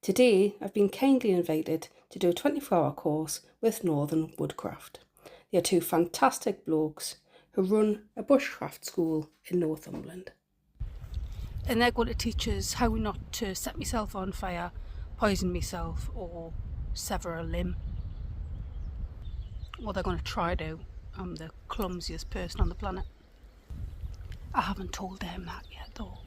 Today I've been kindly invited to do a 24-hour course with Northern Woodcraft. They are two fantastic blokes who run a bushcraft school in Northumberland. And they're going to teach us how not to set myself on fire, poison myself or sever a limb. Well, they're going to try to. I'm the clumsiest person on the planet. I haven't told them that yet though.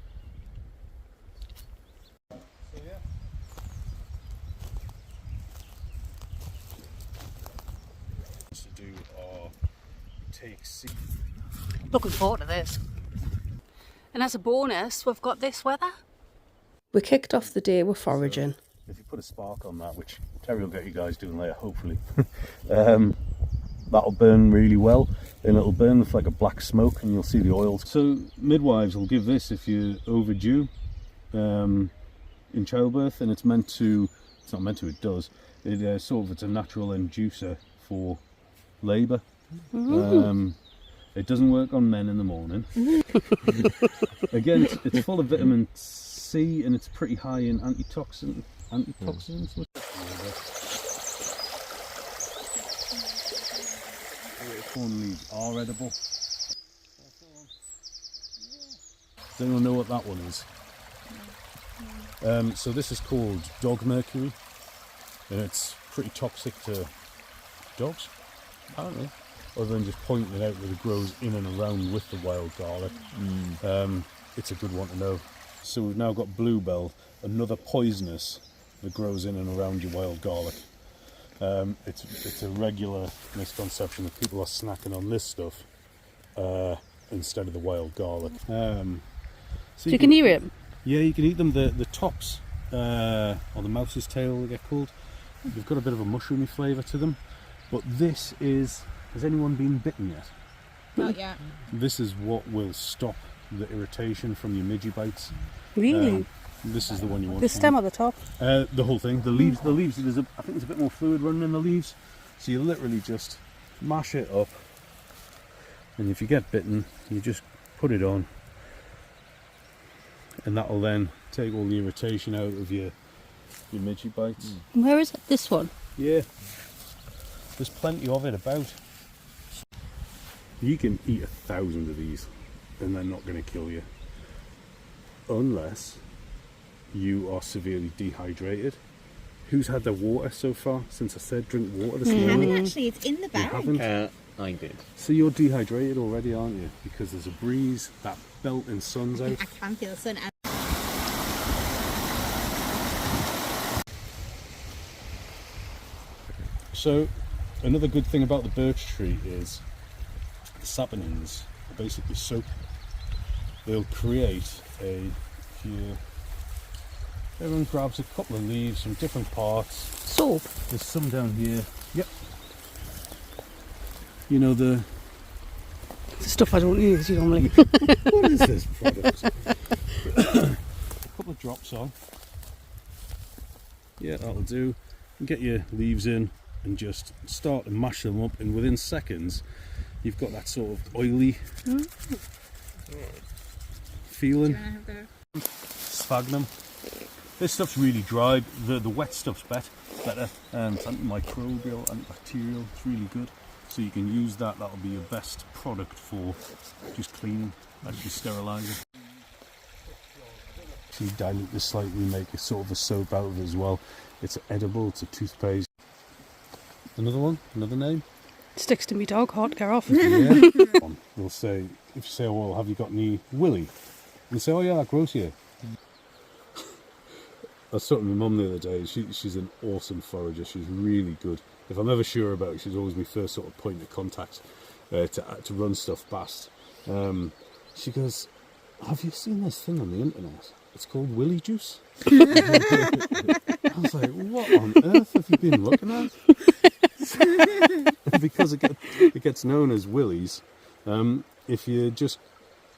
To do or take seed. Looking forward to this. And as a bonus, we've got this weather. We kicked off the day with foraging. So if you put a spark on that, which Terry will get you guys doing later, hopefully, that'll burn really well, and it'll burn with like a black smoke, and you'll see the oils. So midwives will give this if you're overdue in childbirth, and it's not meant to, it does. It's a natural inducer for labour. It doesn't work on men in the morning. Again, it's full of vitamin C, and it's pretty high in antitoxins. Corn leaves are edible. Does anyone know what that one is? So this is called dog mercury, and it's pretty toxic to dogs, apparently, other than just pointing it out that it grows in and around with the wild garlic. It's a good one to know. So we've now got bluebell, another poisonous that grows in and around your wild garlic. It's a regular misconception that people are snacking on this stuff instead of the wild garlic. So you can eat it? Yeah, you can eat them. The tops, or the mouse's tail they get called, they've got a bit of a mushroomy flavour to them. But this is, has anyone been bitten yet? Not yet. This is what will stop the irritation from your midgie bites. Really? This is the one you want. The stem or the top? The whole thing. The leaves. I think there's a bit more fluid running in the leaves. So you literally just mash it up, and if you get bitten, you just put it on, and that'll then take all the irritation out of your midgie bites. Where is it? This one? Yeah. There's plenty of it about. You can eat 1,000 of these, and they're not going to kill you, unless you are severely dehydrated. Who's had their water so far since I said drink water this morning? I haven't actually, it's in the bag. You haven't? I did. So you're dehydrated already, aren't you? Because there's a breeze, that belting sun's out. I can feel the sun. So another good thing about the birch tree is the saponins are basically soap. They'll create everyone grabs a couple of leaves from different parts. Soap? There's some down here. Yep. You know the stuff I don't use normally. What is this product? A couple of drops on. Yeah, that'll do. And get your leaves in and just start to mash them up, and within seconds you've got that sort of oily feeling. Sphagnum. This stuff's really dry. The wet stuff's better. It's antimicrobial, antibacterial. It's really good. So you can use that. That'll be your best product for just cleaning, actually sterilising. So you dilute this slightly, make a sort of a soap out of it as well. It's edible. It's a toothpaste. Another one. Another name. Sticks to me dog. Hard to get off. Yeah. We'll say, if you say, "Oh, well, have you got any willie?" And say, "Oh yeah, that grows here." I was talking to my mum the other day. She's an awesome forager. She's really good. If I'm ever sure about it, she's always my first sort of point of contact to run stuff past. She goes, "Have you seen this thing on the internet? It's called willie juice." I was like, "What on earth have you been looking at?" Because it gets known as willies. If you just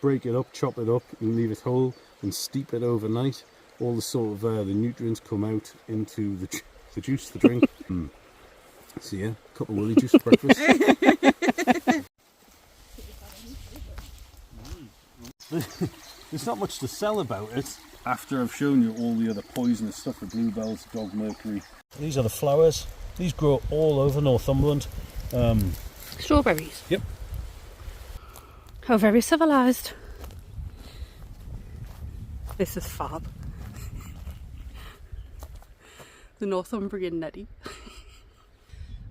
break it up, chop it up, and leave it whole, and steep it overnight, all the sort of the nutrients come out into the juice, the drink. So yeah, a couple of willie juice for breakfast. There's not much to sell about it. After I've shown you all the other poisonous stuff, the bluebells, dog mercury. These are the flowers. These grow all over Northumberland. Strawberries. Yep. How very civilised. This is fab. The Northumbrian Neddy.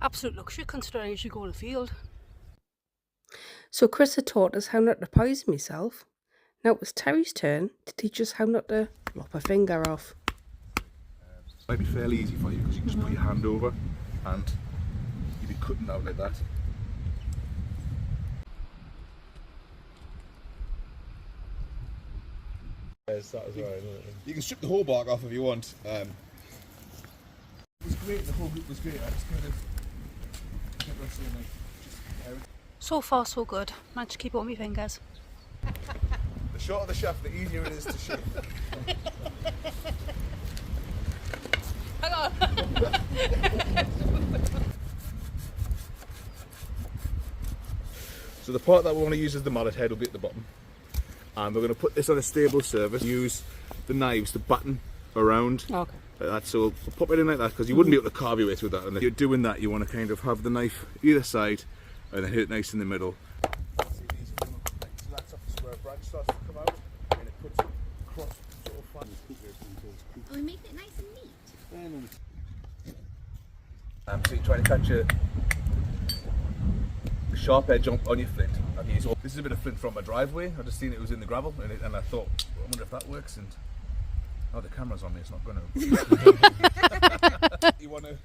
Absolute luxury considering as you go in the field. So Chris had taught us how not to poison myself. Now it was Terry's turn to teach us how not to lop a finger off. It might be fairly easy for you because you can just put your hand over and you'll be cutting out like that. You can strip the whole bark off if you want. It was great, the whole group was great. I just kind of kept on saying, like, So far so good. Managed to keep it on my fingers. the shorter the shaft, the easier it is to shape. Hang on. So the part that we want to use is the mallet head will be at the bottom. And we're going to put this on a stable surface. Use the knives to batten around Okay. like that. So we'll pop it in like that because you wouldn't be able to carve your way through that. And if you're doing that, you want to kind of have the knife either side and then hit it nice in the middle. So that's up to where a branch starts to come out and it puts across sort of flat. Oh, we make it nice and neat. So you try to catch a sharp edge on your flint. This is a bit of flint from my driveway. I just seen it was in the gravel and I thought, I wonder if that works. And oh, the camera's on me, it's not going to. You want to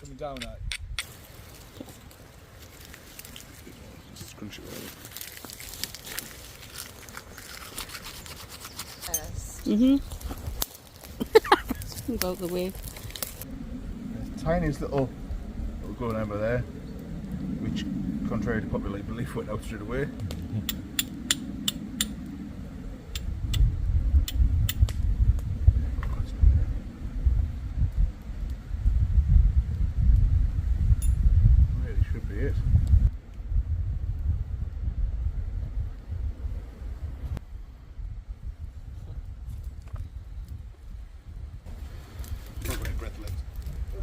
coming down at just scrunch it Yes. Go out the way. tiniest little going over there, which, contrary to popular belief, went out straight away. Really should be it.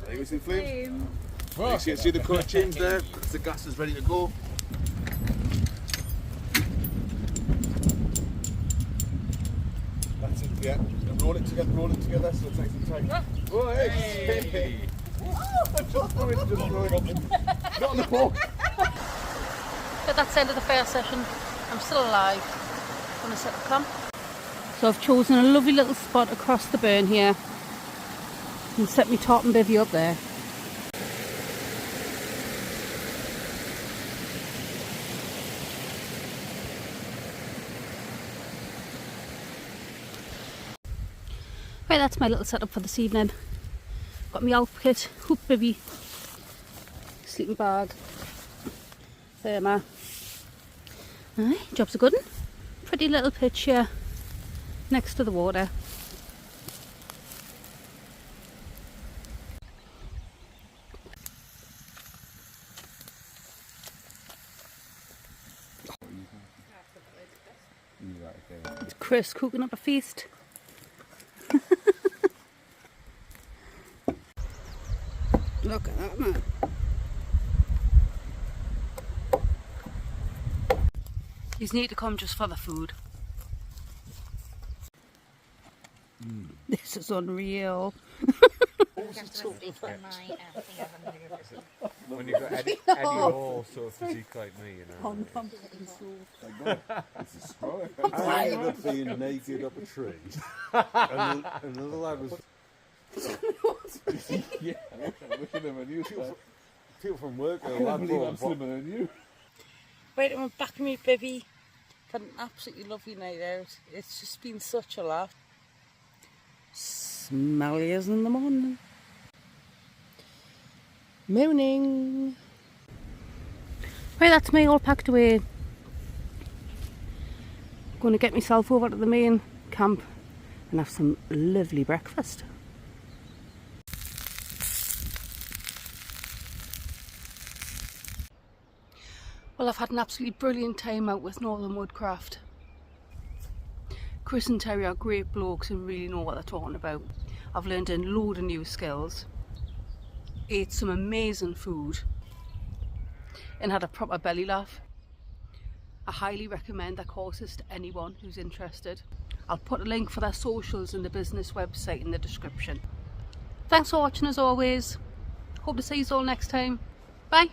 There you see the flames. You see the colour change there? The gas is ready to go. That's it, yeah. And roll it together so it's nice and tight. Oh, hey! Just throw it. Not on the floor. But that's the end of the first session. I'm still alive. I'm going to set up camp. So I've chosen a lovely little spot across the burn here and set my top and bivvy up there. Right, that's my little setup for this evening. Got my outfit, hoop bivvy, sleeping bag, therma. Aye, job's a good one. Pretty little pitch here next to the water. Chris cooking up a feast. Look at that, man. You need to come just for the food. This is unreal. When you've got Eddie Hall sort of physique like me, you know. I ended up being naked up a tree. And another lad was. Yeah, I'm looking at you. People from work. I can't believe I'm slimmer than you. Right, I'm back in my bivvy. Had an absolutely lovely night out. It's just been such a laugh. Smelly as in the morning. Morning. Right, that's me all packed away. Going to get myself over to the main camp and have some lovely breakfast. Well, I've had an absolutely brilliant time out with Northern Woodcraft. Chris and Terry are great blokes and really know what they're talking about. I've learned a load of new skills, ate some amazing food and had a proper belly laugh. I highly recommend their courses to anyone who's interested. I'll put a link for their socials and the business website in the description. Thanks for watching as always. Hope to see you all next time. Bye.